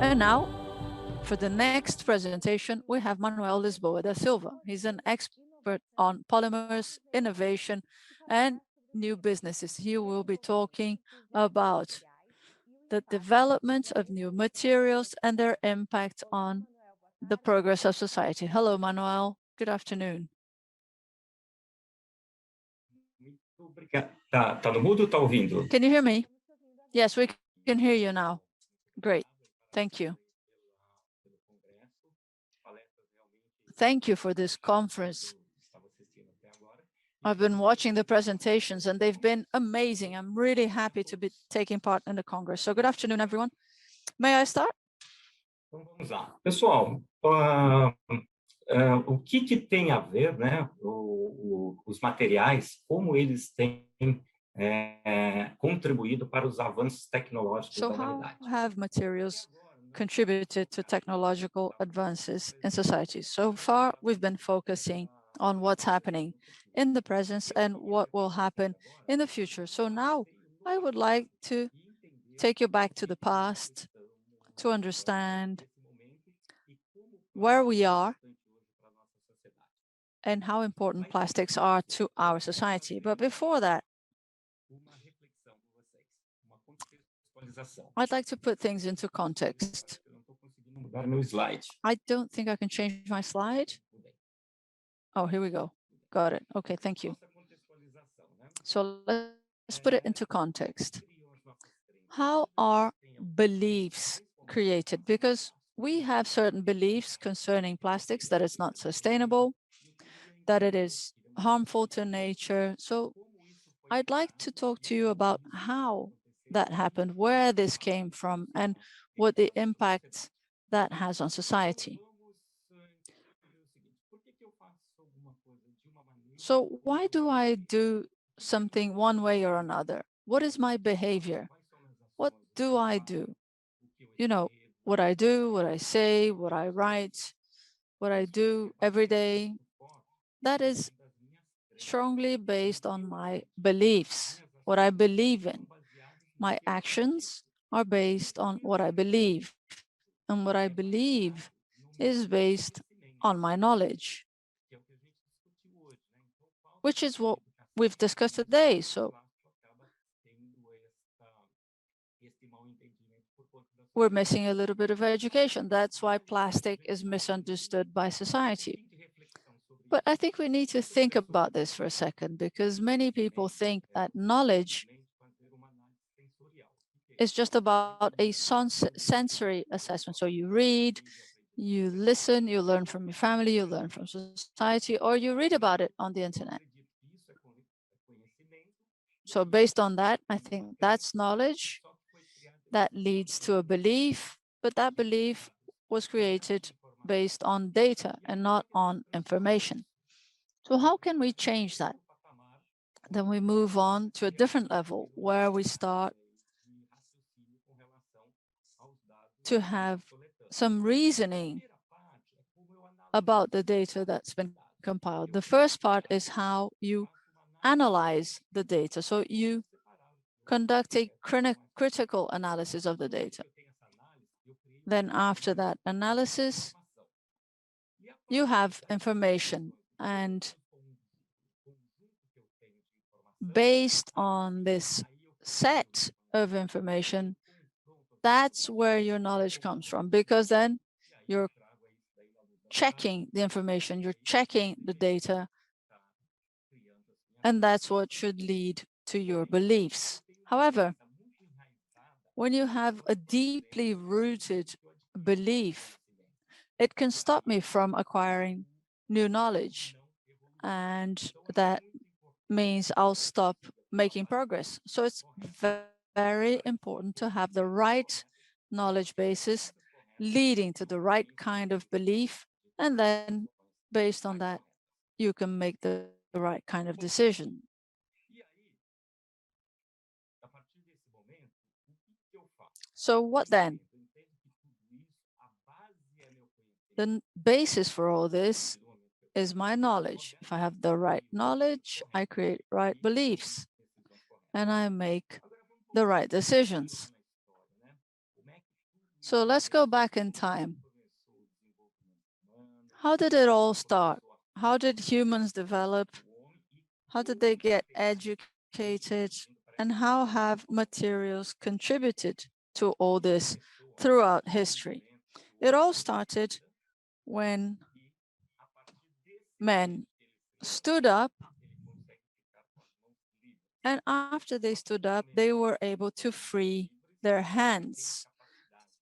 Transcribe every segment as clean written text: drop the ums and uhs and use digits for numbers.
And now, for the next presentation, we have Manoel Lisboa da Silva. He's an expert on polymers, innovation, and new businesses. He will be talking about the development of new materials and their impact on the progress of society. Hello, Manoel. Good afternoon. Tá no mudo ou tá ouvindo? Can you hear me? Yes, we can hear you now. Great. Thank you. Thank you for this conference. I've been watching the presentations and they've been amazing. I'm really happy to be taking part in the Congress. So good afternoon, everyone. May I start? Então vamos lá. Pessoal, o que tem a ver, né, os materiais, como eles têm contribuído para os avanços tecnológicos da humanidade? So how have materials contributed to technological advances in society? So far, we've been focusing on what's happening in the present and what will happen in the future. So now I would like to take you back to the past to understand where we are and how important plastics are to our society. But before that, I'd like to put things into context. I don't think I can change my slide. Oh, here we go. Got it. Okay, thank you. So let's put it into context. How are beliefs created? Because we have certain beliefs concerning plastics, that it's not sustainable, that it is harmful to nature. So I'd like to talk to you about how that happened, where this came from, and what the impact that has on society. So why do I do something one way or another? What is my behavior? What do I do? You know, what I do, what I say, what I write, what I do every day, that is strongly based on my beliefs, what I believe in. My actions are based on what I believe, and what I believe is based on my knowledge, which is what we've discussed today. So we're missing a little bit of education. That's why plastic is misunderstood by society. But I think we need to think about this for a second, because many people think that knowledge is just about a sensory assessment. So you read, you listen, you learn from your family, you learn from society, or you read about it on the internet. So based on that, I think that's knowledge that leads to a belief, but that belief was created based on data and not on information. So how can we change that? Then we move on to a different level where we start to have some reasoning about the data that's been compiled. The first part is how you analyze the data. So you conduct a critical analysis of the data. Then after that analysis, you have information, and based on this set of information, that's where your knowledge comes from, because then you're checking the information, you're checking the data, and that's what should lead to your beliefs. However, when you have a deeply rooted belief, it can stop me from acquiring new knowledge, and that means I'll stop making progress. So it's very important to have the right knowledge basis leading to the right kind of belief, and then based on that, you can make the right kind of decision. So what then? The basis for all this is my knowledge. If I have the right knowledge, I create right beliefs, and I make the right decisions. So let's go back in time. How did it all start? How did humans develop? How did they get educated? And how have materials contributed to all this throughout history? It all started when men stood up, and after they stood up, they were able to free their hands.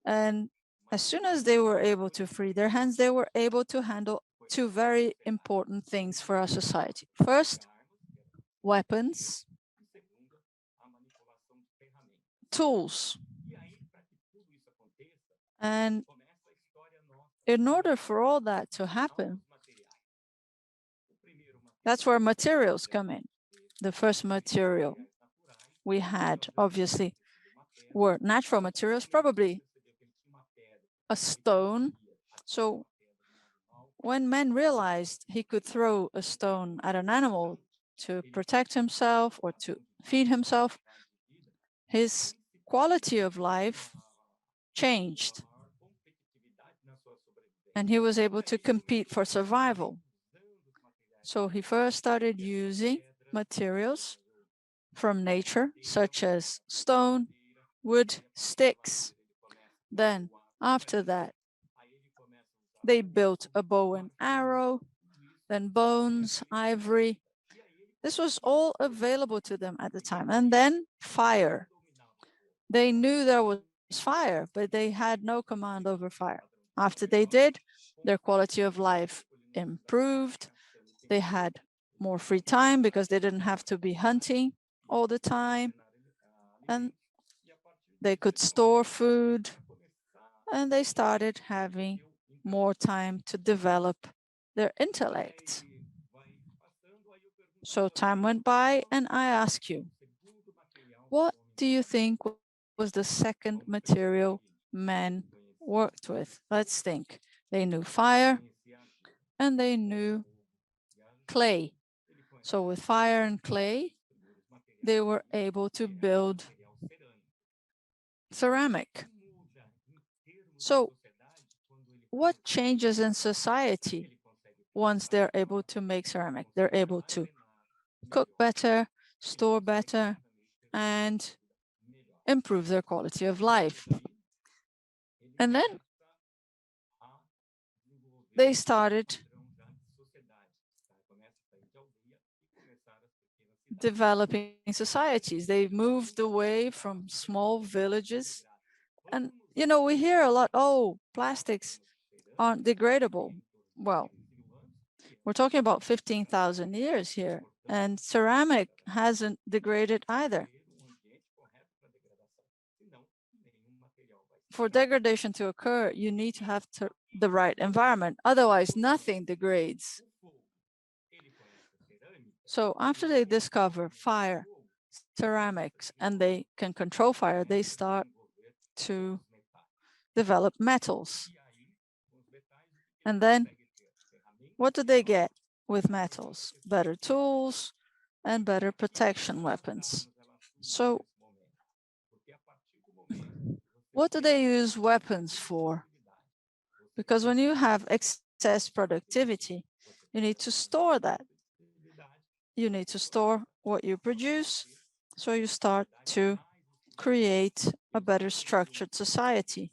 And as soon as they were able to free their hands, they were able to handle two very important things for our society. First, weapons, tools. And in order for all that to happen, that's where materials come in. The first material we had, obviously, were natural materials, probably a stone. So when man realized he could throw a stone at an animal to protect himself or to feed himself, his quality of life changed. And he was able to compete for survival. So he first started using materials from nature, such as stone, wood, sticks. Then, after that, they built a bow and arrow, then bones, ivory. This was all available to them at the time. And then fire. They knew there was fire, but they had no command over fire. After they did, their quality of life improved. They had more free time because they didn't have to be hunting all the time. And they could store food. And they started having more time to develop their intellect. So time went by, and I ask you, what do you think was the second material men worked with? Let's think. They knew fire and they knew clay. So with fire and clay, they were able to build ceramic. So what changes in society once they're able to make ceramic? They're able to cook better, store better, and improve their quality of life. And then they started developing societies. They moved away from small villages. And, you know, we hear a lot, oh, plastics aren't degradable. Well, we're talking about 15,000 years here, and ceramic hasn't degraded either. For degradation to occur, you need to have the right environment. Otherwise, nothing degrades. So after they discover fire, ceramics, and they can control fire, they start to develop metals. And then what do they get with metals? Better tools and better protection weapons. So what do they use weapons for? Because when you have excess productivity, you need to store that. You need to store what you produce, so you start to create a better structured society.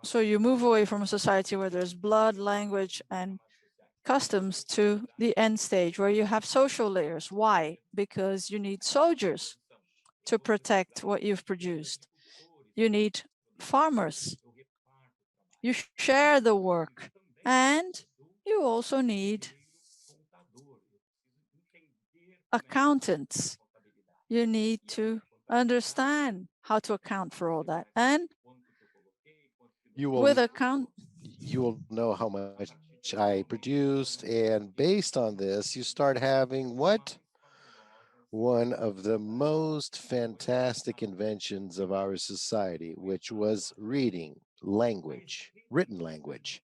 So you move away from a society where there's blood, language, and customs to the end stage where you have social layers. Why? Because you need soldiers to protect what you've produced. You need farmers. You share the work, and you also need accountants. You need to understand how to account for all that. And You with will account, you will know how much I produced, and based on this, you start having what? One of the most fantastic inventions of our society, which was reading language, written language.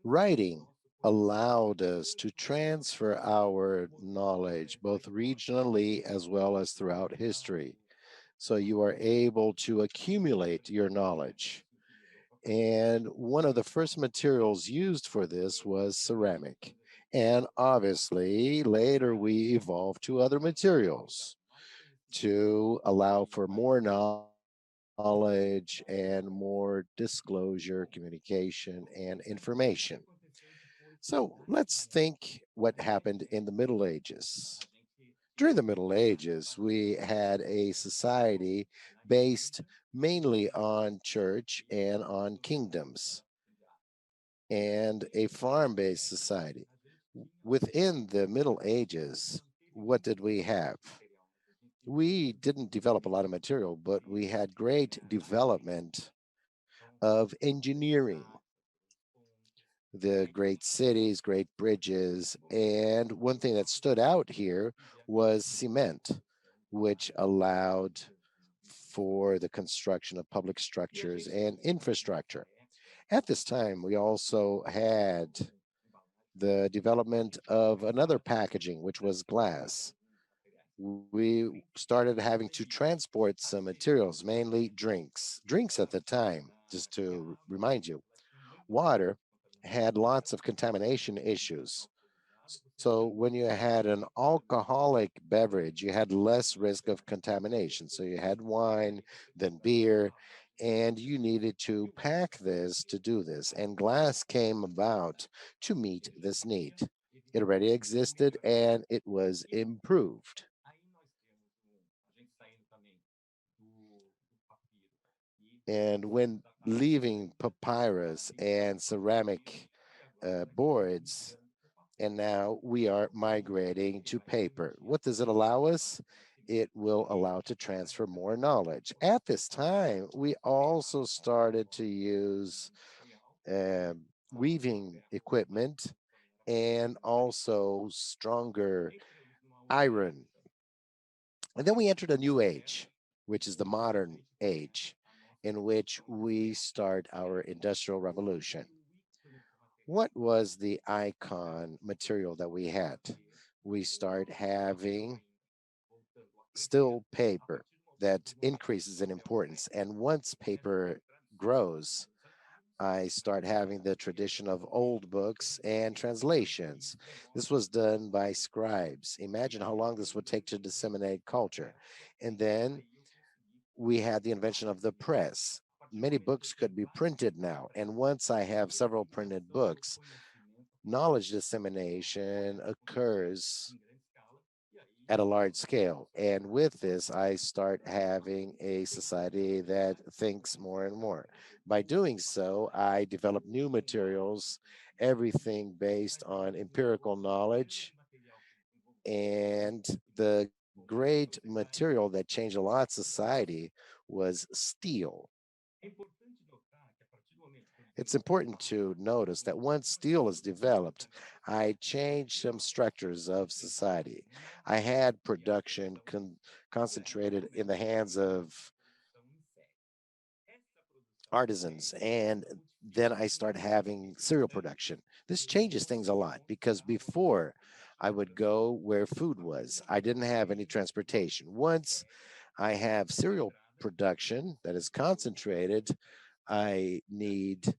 Writing allowed us to transfer our knowledge both regionally as well as throughout history. So you are able to accumulate your knowledge. And one of the first materials used for this was ceramic. And obviously, later we evolved to other materials to allow for more knowledge and more disclosure, communication, and information. So let's think what happened in the Middle Ages. During the Middle Ages, we had a society based mainly on church and on kingdoms and a farm based society. Within the Middle Ages, what did we have? We didn't develop a lot of material, but we had great development of engineering, the great cities, great bridges. And one thing that stood out here was cement, which allowed for the construction of public structures and infrastructure. At this time, we also had the development of another packaging, which was glass. We started having to transport some materials, mainly drinks. Drinks at the time, just to remind you, water had lots of contamination issues. So when you had an alcoholic beverage, you had less risk of contamination. So you had wine, then beer, and you needed to pack this to do this. And glass came about to meet this need. It already existed and it was improved. And when leaving papyrus and ceramic boards, and now we are migrating to paper. What does it allow us? It will allow to transfer more knowledge. At this time, we also started to use weaving equipment and also stronger iron. And then we entered a new age, which is the modern age, in which we start our industrial revolution. What was the icon material that we had? We start having still paper that increases in importance. And once paper grows, I start having the tradition of old books and translations. This was done by scribes. Imagine how long this would take to disseminate culture. And then we had the invention of the press. Many books could be printed now. And once I have several printed books, knowledge dissemination occurs at a large scale. And with this, I start having a society that thinks more and more. By doing so, I develop new materials, everything based on empirical knowledge. And the great material that changed a lot society was steel. It's important to notice that once steel is developed, I changed some structures of society. I had production concentrated in the hands of artisans, and then I start having cereal production. This changes things a lot because before I would go where food was, I didn't have any transportation. Once I have cereal production that is concentrated, I need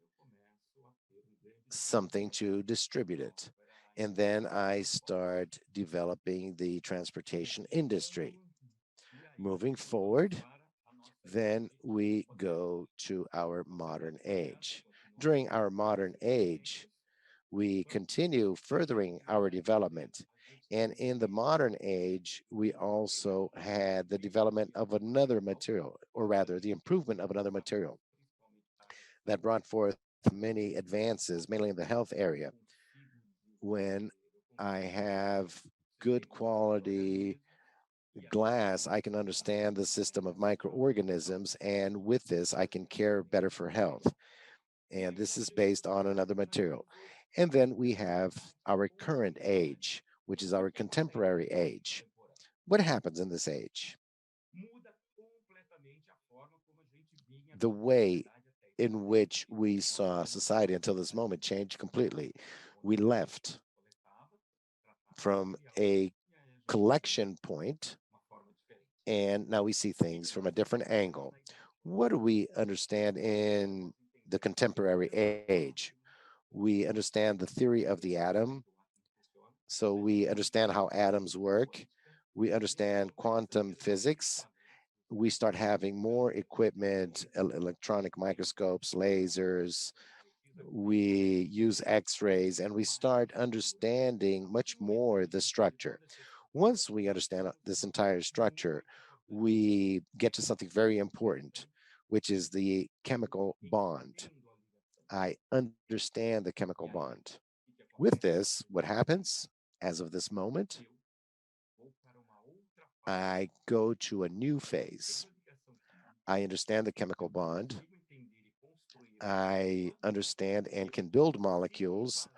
something to distribute it. And then I start developing the transportation industry. Moving forward, then we go to our modern age. During our modern age, we continue furthering our development. And in the modern age, we also had the development of another material, or rather, the improvement of another material that brought forth many advances, mainly in the health area. When I have good quality glass, I can understand the system of microorganisms, and with this, I can care better for health. And this is based on another material. And then we have our current age, which is our contemporary age. What happens in this age? The way in which we saw society until this moment changed completely. We left from a collection point And now we see things from a different angle. What do we understand in the contemporary age? We understand the theory of the atom, so we understand how atoms work. We understand quantum physics. We start having more equipment, electronic microscopes, lasers. We use x-rays, and we start understanding much more the structure. Once we understand this entire structure, we get to something very important, which is the chemical bond. I understand the chemical bond. With this, what happens as of this moment? I go to a new phase. I understand the chemical bond. I understand and can build molecules.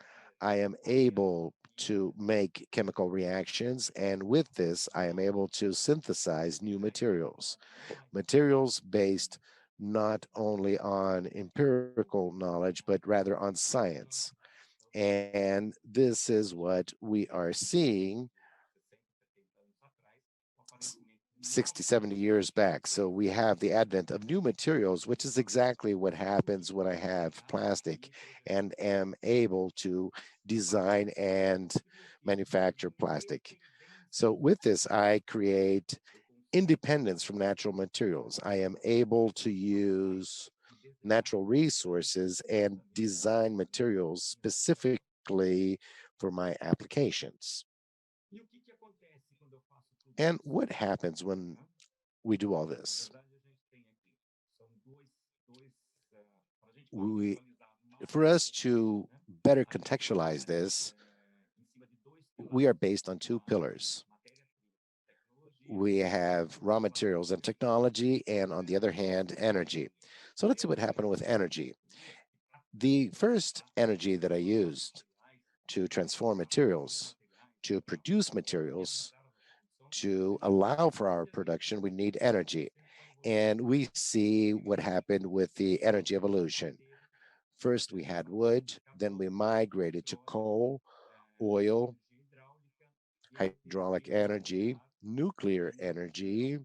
I am able to make chemical reactions. And with this, I am able to synthesize new materials, materials based not only on empirical knowledge, but rather on science. And this is what we are seeing 60, 70 years back. So we have the advent of new materials, which is exactly what happens when I have plastic and am able to design and manufacture plastic. So with this, I create independence from natural materials. I am able to use natural resources and design materials specifically for my applications. And what happens when we do all this? We, for us to better contextualize this, we are based on two pillars. We have raw materials and technology, and on the other hand, energy. So let's see what happened with energy. The first energy that I used to transform materials, to produce materials, to allow for our production, we need energy. And we see what happened with the energy evolution. First, we had wood, then we migrated to coal, oil, hydraulic energy, nuclear energy,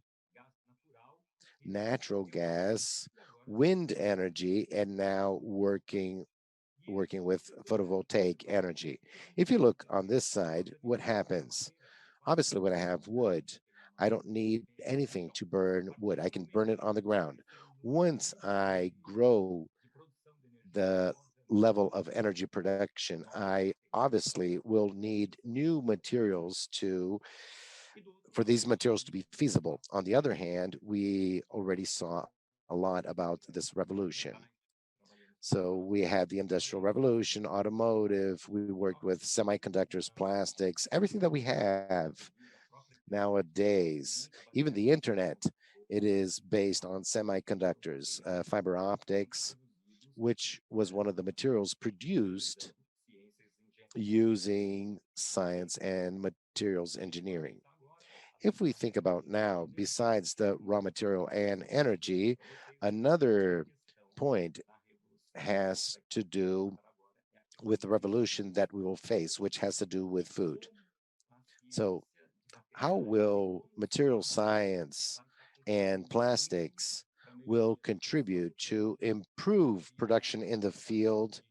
natural gas, wind energy, and now working with photovoltaic energy. If you look on this side, what happens? Obviously, when I have wood, I don't need anything to burn wood. I can burn it on the ground. Once I grow the level of energy production, I obviously will need new materials to for these materials to be feasible. On the other hand, we already saw a lot about this revolution. So we had the Industrial Revolution, automotive, we worked with semiconductors, plastics, everything that we have nowadays, even the internet, it is based on semiconductors, fiber optics, which was one of the materials produced using science and materials engineering. If we think about now, besides the raw material and energy, another point has to do with the revolution that we will face, which has to do with food. So, how will material science and plastics will contribute to improve production in the field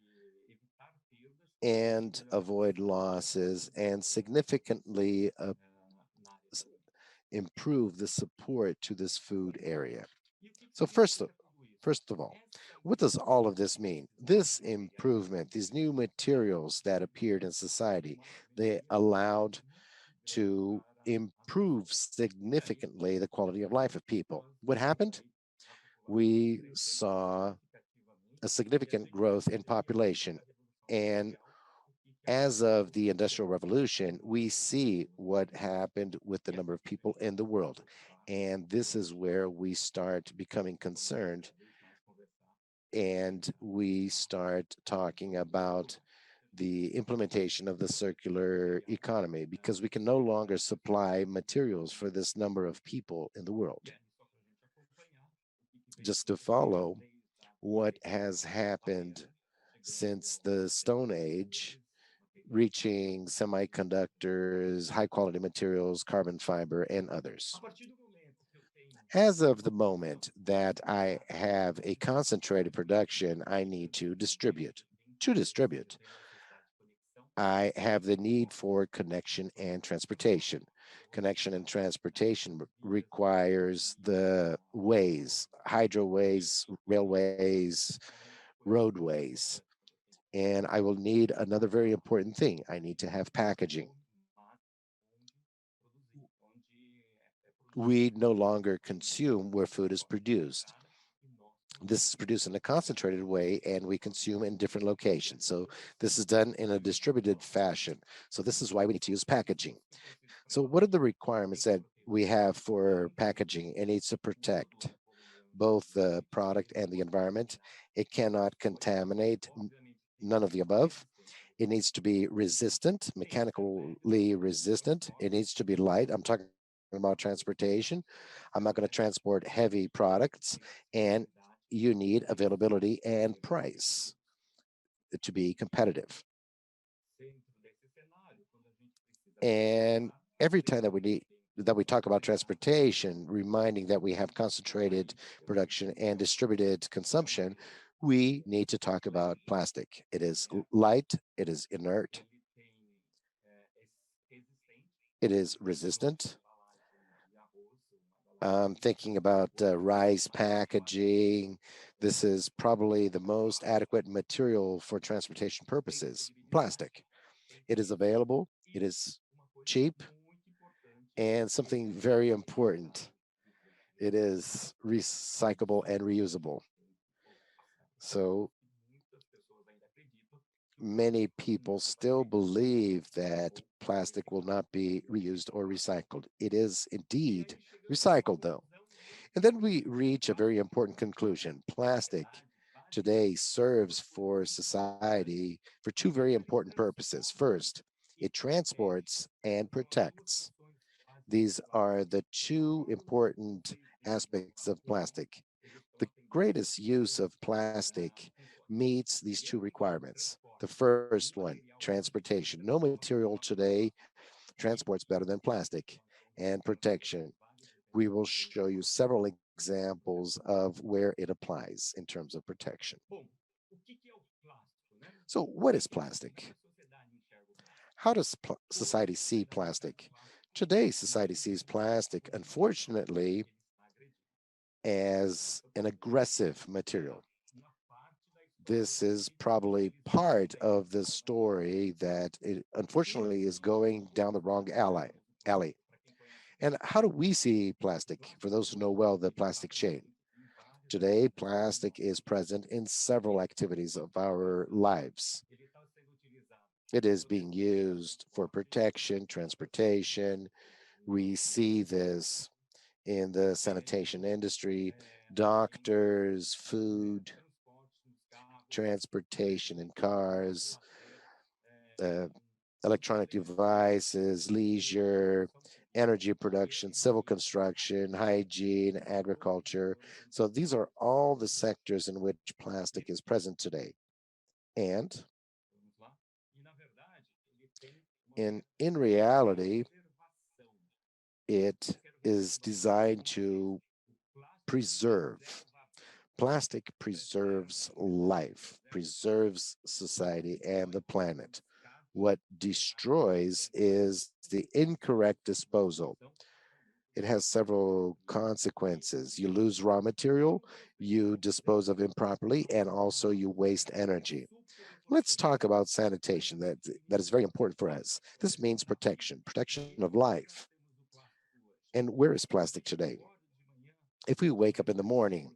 and avoid losses and significantly improve the support to this food area? So first of all, what does all of this mean? This improvement, these new materials that appeared in society, they allowed to improve significantly the quality of life of people. What happened? We saw a significant growth in population. And as of the Industrial Revolution, we see what happened with the number of people in the world. And this is where we start becoming concerned and we start talking about the implementation of the circular economy because we can no longer supply materials for this number of people in the world. Just to follow what has happened since the Stone Age, reaching semiconductors, high quality materials, carbon fiber, and others. As of the moment that I have a concentrated production, I need to distribute. To distribute, I have the need for connection and transportation. Connection and transportation requires the ways, hydroways, railways, roadways. And I will need another very important thing. I need to have packaging. We no longer consume where food is produced. This is produced in a concentrated way and we consume in different locations. So this is done in a distributed fashion. So this is why we need to use packaging. So what are the requirements that we have for packaging? It needs to protect both the product and the environment. It cannot contaminate, none of the above. It needs to be resistant, mechanically resistant. It needs to be light. I'm talking about transportation. I'm not going to transport heavy products. And you need availability and price to be competitive. And every time that we talk about transportation, reminding that we have concentrated production and distributed consumption, we need to talk about plastic. It is light, it is inert, it is resistant. Thinking about rice packaging, this is probably the most adequate material for transportation purposes. Plastic. It is available, it is cheap, and something very important, it is recyclable and reusable. So many people still believe that plastic will not be reused or recycled. It is indeed recycled, though. And then we reach a very important conclusion. Plastic today serves for society for two very important purposes. First, it transports and protects. These are the two important aspects of plastic. The greatest use of plastic meets these two requirements. The first one, transportation. No material today transports better than plastic. And protection. We will show you several examples of where it applies in terms of protection. So, what is plastic? How does society see plastic? Today, society sees plastic, unfortunately, as an aggressive material. This is probably part of the story that it unfortunately is going down the wrong alley. And how do we see plastic? For those who know well the plastic chain. Today, plastic is present in several activities of our lives. It is being used for protection, transportation. We see this in the sanitation industry, doctors, food, transportation in cars, uh, electronic devices, leisure, energy production, civil construction, hygiene, agriculture. So these are all the sectors in which plastic is present today. And in reality, it is designed to preserve. Plastic preserves life, preserves society and the planet. What destroys is the incorrect disposal. It has several consequences. You lose raw material, you dispose of improperly, and also you waste energy. Let's talk about sanitation. That is very important for us. This means protection, protection of life. And where is plastic today? If we wake up in the morning,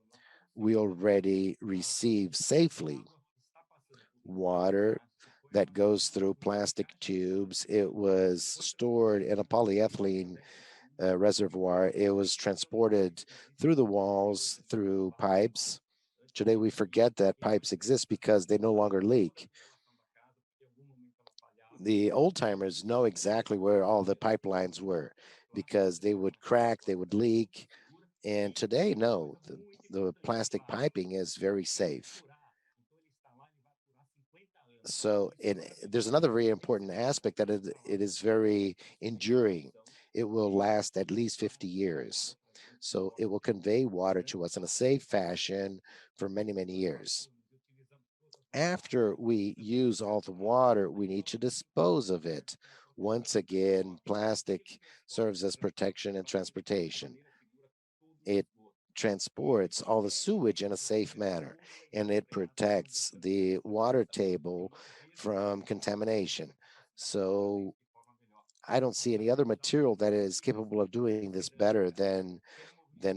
we already receive safely water that goes through plastic tubes. It was stored in a polyethylene reservoir. It was transported through the walls, through pipes. Today, we forget that pipes exist because they no longer leak. The old timers know exactly where all the pipelines were because they would crack, they would leak. And today, no, the plastic piping is very safe. So there's another very important aspect that it is very enduring. It will last at least 50 years. So it will convey water to us in a safe fashion for many, many years. After we use all the water, we need to dispose of it. Once again, plastic serves as protection and transportation. It transports all the sewage in a safe manner, and it protects the water table from contamination. So I don't see any other material that is capable of doing this better than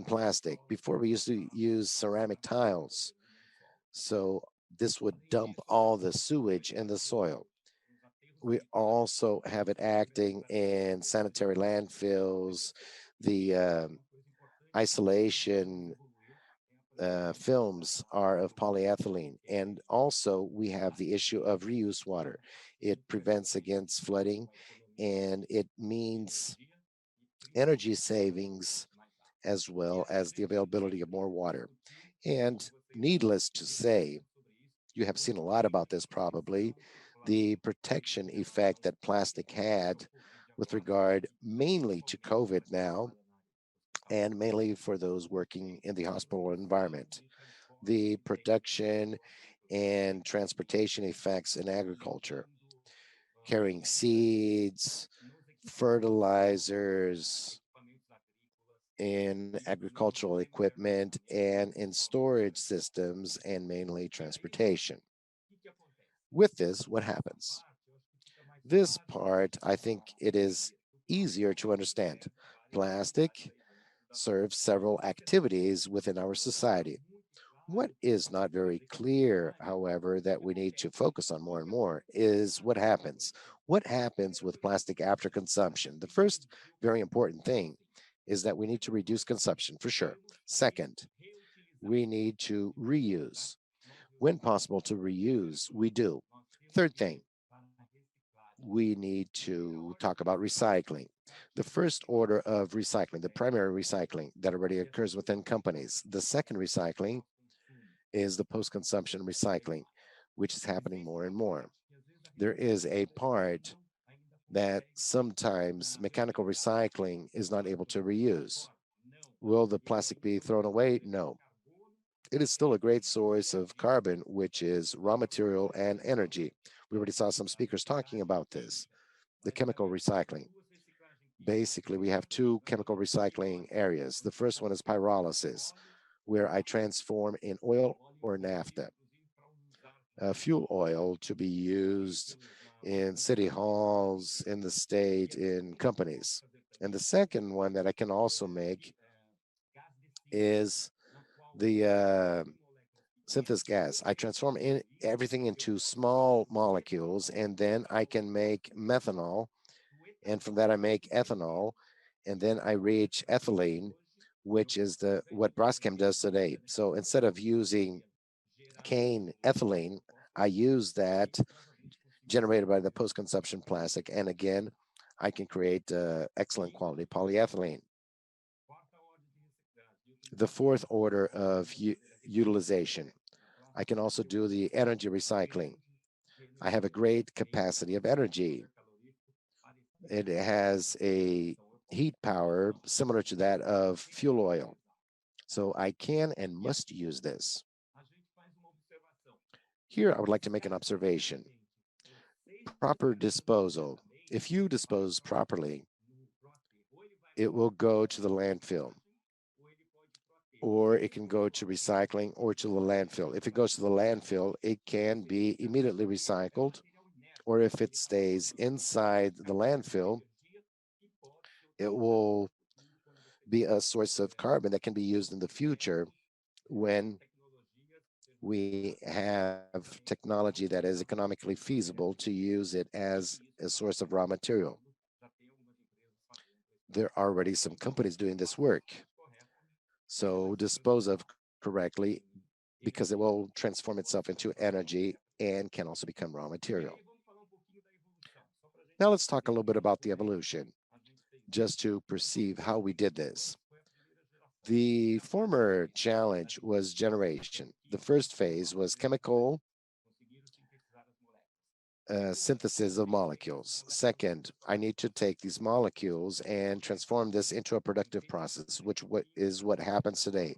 plastic. Before we used to use ceramic tiles, so this would dump all the sewage in the soil. We also have it acting in sanitary landfills, the isolation films are of polyethylene. And also we have the issue of reuse water. It prevents against flooding, and it means energy savings as well as the availability of more water. And needless to say, you have seen a lot about this probably, the protection effect that plastic had with regard mainly to COVID now, and mainly for those working in the hospital environment. The production and transportation effects in agriculture, carrying seeds, fertilizers, in agricultural equipment, and in storage systems, and mainly transportation. With this, what happens? This part, I think it is easier to understand. Plastic serves several activities within our society. What is not very clear, however, that we need to focus on more and more is what happens. What happens with plastic after consumption? The first very important thing is that we need to reduce consumption for sure. Second, we need to reuse. When possible to reuse, we do. Third thing, we need to talk about recycling. The first order of recycling, the primary recycling that already occurs within companies. The second recycling is the post-consumption recycling, which is happening more and more. There is a part that sometimes mechanical recycling is not able to reuse. Will the plastic be thrown away? No. It is still a great source of carbon, which is raw material and energy. We already saw some speakers talking about this, the chemical recycling. Basically, we have two chemical recycling areas. The first one is pyrolysis, where I transform in oil or naphtha, fuel oil to be used in city halls, in the state, in companies. And the second one that I can also make is the synthesis gas. I transform in everything into small molecules, and then I can make methanol, and from that I make ethanol, and then I reach ethylene, which is the what Braskem does today. So instead of using cane ethylene, I use that generated by the post-consumption plastic, and again, I can create excellent quality polyethylene. The fourth order of utilization, I can also do the energy recycling. I have a great capacity of energy. It has a heat power similar to that of fuel oil. So I can and must use this. Here, I would like to make an observation. Proper disposal. If you dispose properly, it will go to the landfill, or it can go to recycling or to the landfill. If it goes to the landfill, it can be immediately recycled, or if it stays inside the landfill, it will be a source of carbon that can be used in the future when we have technology that is economically feasible to use it as a source of raw material. There are already some companies doing this work. So dispose of correctly, because it will transform itself into energy and can also become raw material. Now let's talk a little bit about the evolution, just to perceive how we did this. The former challenge was generation. The first phase was chemical synthesis of molecules. Second, I need to take these molecules and transform this into a productive process, which is what happens today.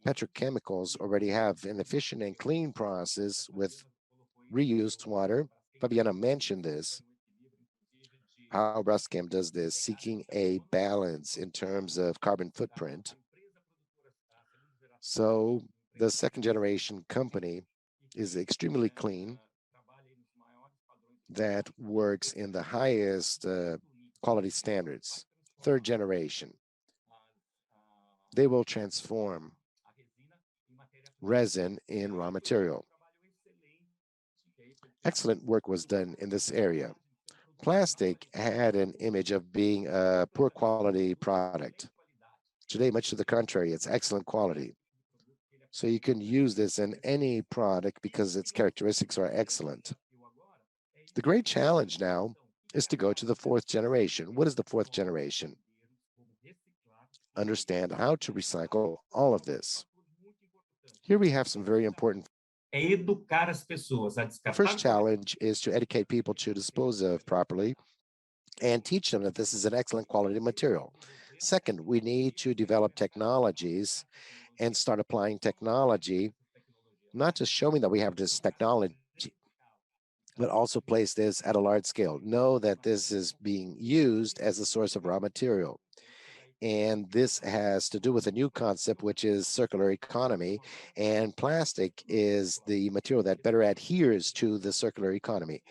Petrochemicals already have an efficient and clean process with reused water. Fabiana mentioned this, how Braskem does this, seeking a balance in terms of carbon footprint. So the second generation company is extremely clean, that works in the highest quality standards. Third generation, they will transform resin in raw material. Excellent work was done in this area. Plastic had an image of being a poor quality product. Today, much to the contrary, it's excellent quality. So you can use this in any product because its characteristics are excellent. The great challenge now is to go to the fourth generation. What is the fourth generation? Understand how to recycle all of this. Here we have some very important. Educar as pessoas a The descartar. first challenge is to educate people to dispose of properly and teach them that this is an excellent quality material. Second, we need to develop technologies and start applying technology, not just showing that we have this technology, but also place this at a large scale. Know that this is being used as a source of raw material. And this has to do with a new concept, which is circular economy. And plastic is the material that better adheres to the circular economy.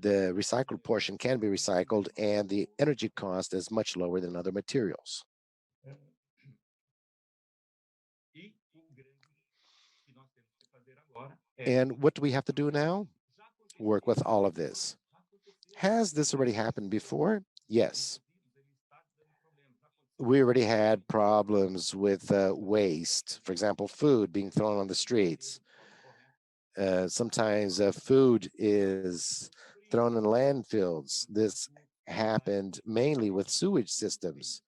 The recycled portion can be recycled, and the energy cost is much lower than other materials. And what do we have to do now? Work with all of this. Has this already happened before? Yes. We already had problems with waste, for example, food being thrown on the streets. Sometimes food is thrown in landfills. This happened mainly with sewage systems.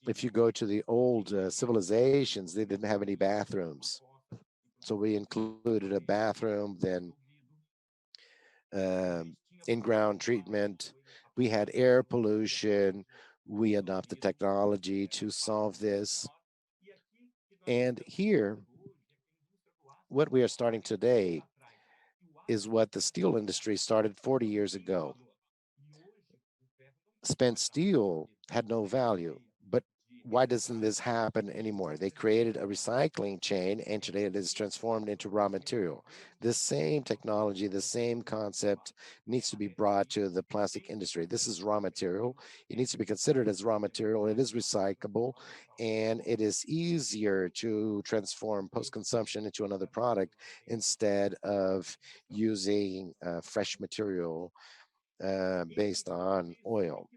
If you go to the old civilizations, they didn't have any bathrooms. So we included a bathroom, then in-ground treatment. We had air pollution. We adopted technology to solve this. And here, what we are starting today is what the steel industry started 40 years ago. Spent steel had no value, but why doesn't this happen anymore? They created a recycling chain, and today it is transformed into raw material. This same technology, the same concept needs to be brought to the plastic industry. This is raw material. It needs to be considered as raw material. It is recyclable, and it is easier to transform post-consumption into another product instead of using fresh material based on oil.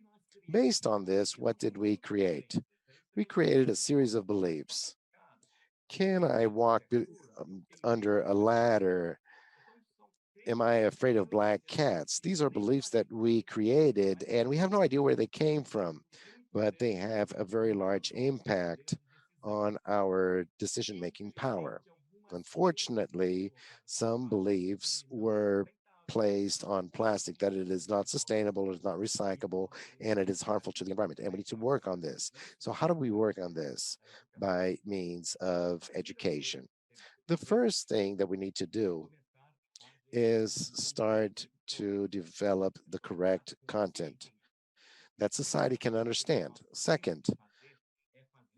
Based on this, what did we create? We created a series of beliefs. Can I walk under a ladder? Am I afraid of black cats? These are beliefs that we created, and we have no idea where they came from, but they have a very large impact on our decision-making power. Unfortunately, some beliefs were placed on plastic that it is not sustainable, it is not recyclable, and it is harmful to the environment. And we need to work on this. So how do we work on this? By means of education. The first thing that we need to do is start to develop the correct content that society can understand. Second,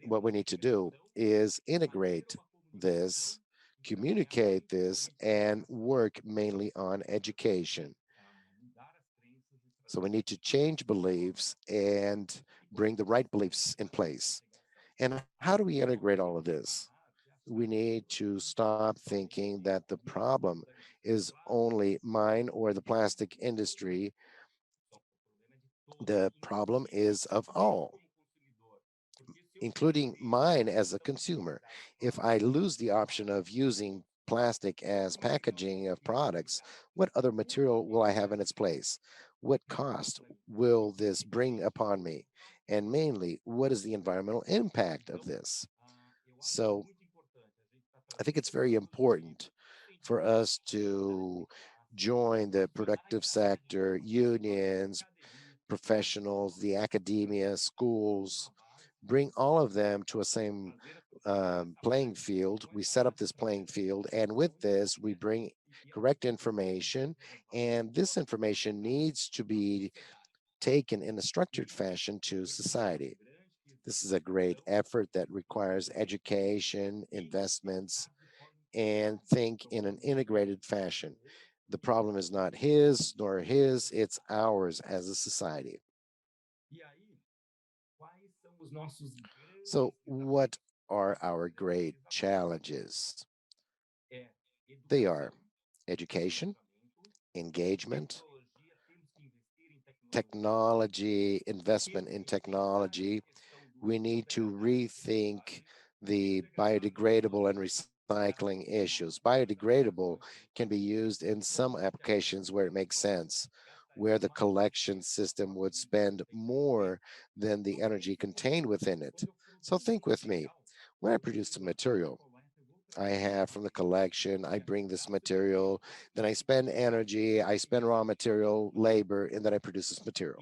what we need to do is integrate this, communicate this, and work mainly on education. So we need to change beliefs and bring the right beliefs in place. And how do we integrate all of this? We need to stop thinking that the problem is only mine or the plastic industry. The problem is of all, including mine as a consumer. If I lose the option of using plastic as packaging of products, what other material will I have in its place? What cost will this bring upon me? And mainly, what is the environmental impact of this? So I think it's very important for us to join the productive sector, unions, professionals, the academia, schools, bring all of them to a same playing field. We set up this playing field, and with this, we bring correct information, and this information needs to be taken in a structured fashion to society. This is a great effort that requires education, investments, and think in an integrated fashion. The problem is not his nor his, it's ours as a society. So, what are our great challenges? They are education, engagement, technology, investment in technology. We need to rethink the biodegradable and recycling issues. Biodegradable can be used in some applications where it makes sense, where the collection system would spend more than the energy contained within it. So think with me. When I produce a material, I have from the collection, I bring this material, then I spend energy, I spend raw material, labor, and then I produce this material.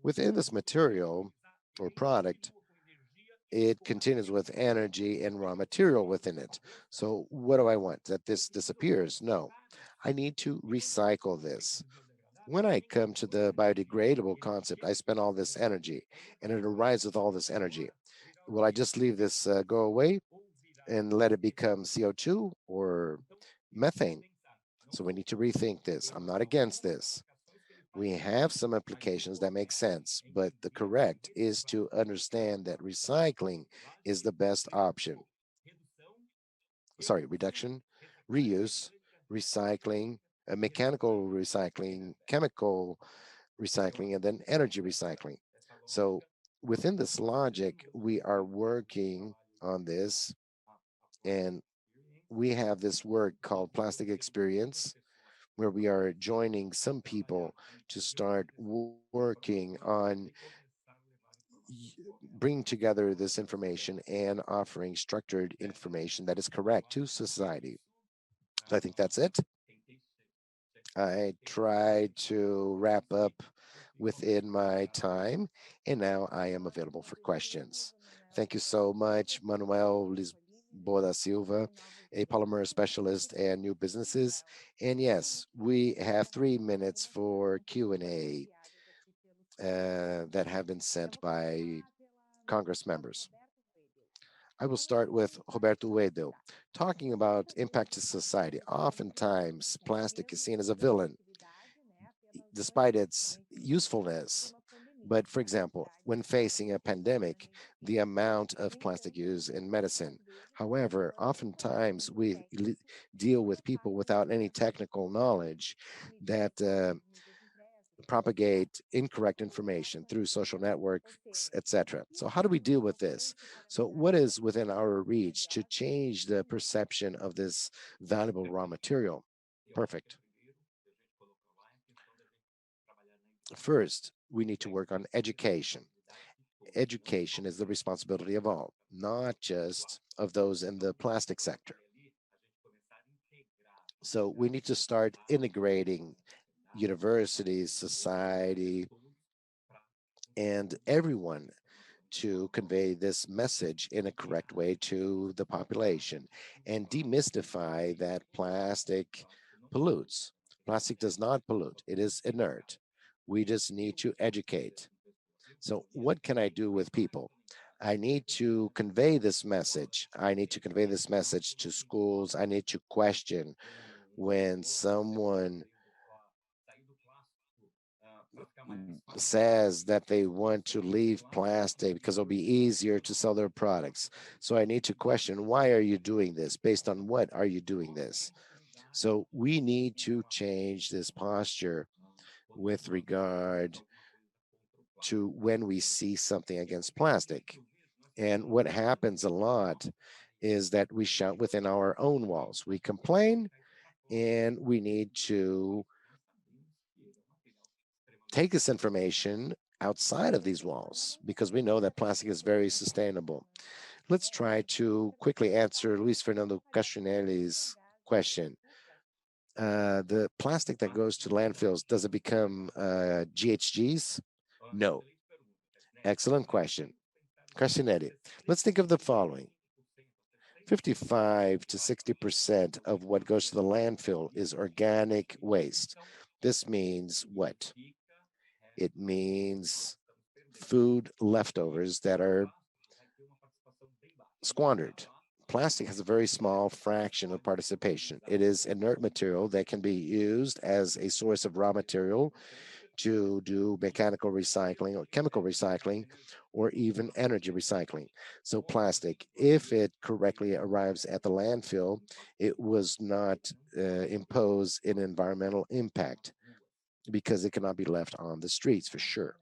Within this material or product, it continues with energy and raw material within it. So what do I want? That this disappears? No, I need to recycle this. When I come to the biodegradable concept, I spend all this energy and it arrives with all this energy. Will I just leave this go away and let it become CO2 or methane? So we need to rethink this. I'm not against this. We have some applications that make sense, but the correct is to understand that recycling is the best option. Sorry, reduction, reuse, recycling, mechanical recycling, chemical recycling, and then energy recycling. So within this logic, we are working on this, and we have this work called Plastic Experience, where we are joining some people to start working on bringing together this information and offering structured information that is correct to society. So I think that's it. I tried to wrap up within my time, and now I am available for questions. Thank you so much, Manuel Lisboa da Silva, a polymer specialist and new businesses. And yes, we have 3 minutes for Q&A that have been sent by Congress members. I will start with Roberto Uedo. Talking about impact to society, oftentimes plastic is seen as a villain despite its usefulness. But for example, when facing a pandemic, the amount of plastic used in medicine. However, oftentimes we deal with people without any technical knowledge that propagate incorrect information through social networks, etc. So how do we deal with this? So what is within our reach to change the perception of this valuable raw material? Perfect. First, we need to work on education. Education is the responsibility of all, not just of those in the plastic sector. So we need to start integrating universities, society, and everyone to convey this message in a correct way to the population and demystify that plastic pollutes. Plastic does not pollute, it is inert. We just need to educate. So, what can I do with people? I need to convey this message. I need to convey this message to schools. I need to question when someone says that they want to leave plastic because it'll be easier to sell their products. So I need to question, why are you doing this? Based on what are you doing this? So we need to change this posture with regard to when we see something against plastic. And what happens a lot is that we shout within our own walls. We complain and we need to take this information outside of these walls because we know that plastic is very sustainable. Let's try to quickly answer Luis Fernando Castronelli's question. the plastic that goes to landfills, does it become GHGs? No. Excellent question. Carcinetti. Let's think of the following. 55 to 60% of what goes to the landfill is organic waste. This means what? It means food leftovers that are squandered. Plastic has a very small fraction of participation. It is inert material that can be used as a source of raw material to do mechanical recycling or chemical recycling or even energy recycling. So plastic, if it correctly arrives at the landfill, it was not impose an environmental impact because it cannot be left on the streets for sure.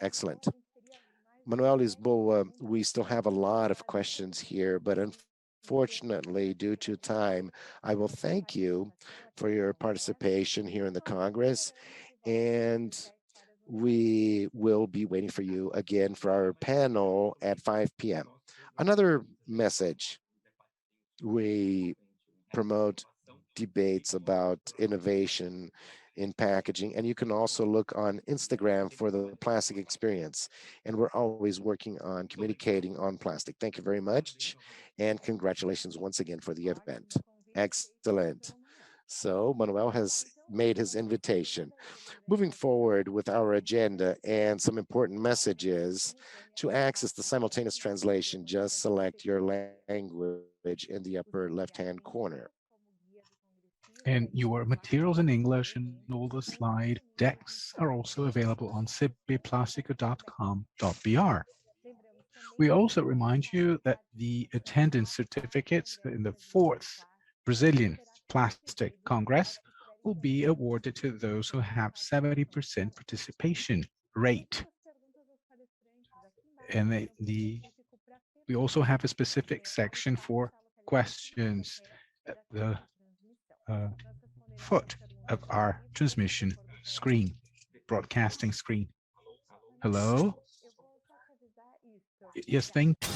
Excellent. Manoel Lisboa, we still have a lot of questions here, but unfortunately, due to time, I will thank you for your participation here in the Congress, and we will be waiting for you again for our panel at 5 p.m. Another message, we promote debates about innovation in packaging, and you can also look on Instagram for the plastic experience. And we're always working on communicating on plastic. Thank you very much, and congratulations once again for the event. Excellent. So Manuel has made his invitation. Moving forward with our agenda and some important messages, to access the simultaneous translation, just select your language in the upper left-hand corner. And your materials in English and all the slide decks are also available on cbplastico.com.br. We also remind you that the attendance certificates in the 4th Brazilian Plastic Congress will be awarded to those who have 70% participation rate. And we also have a specific section for questions at the foot of our transmission screen, broadcasting screen. Hello? Yes, thank you.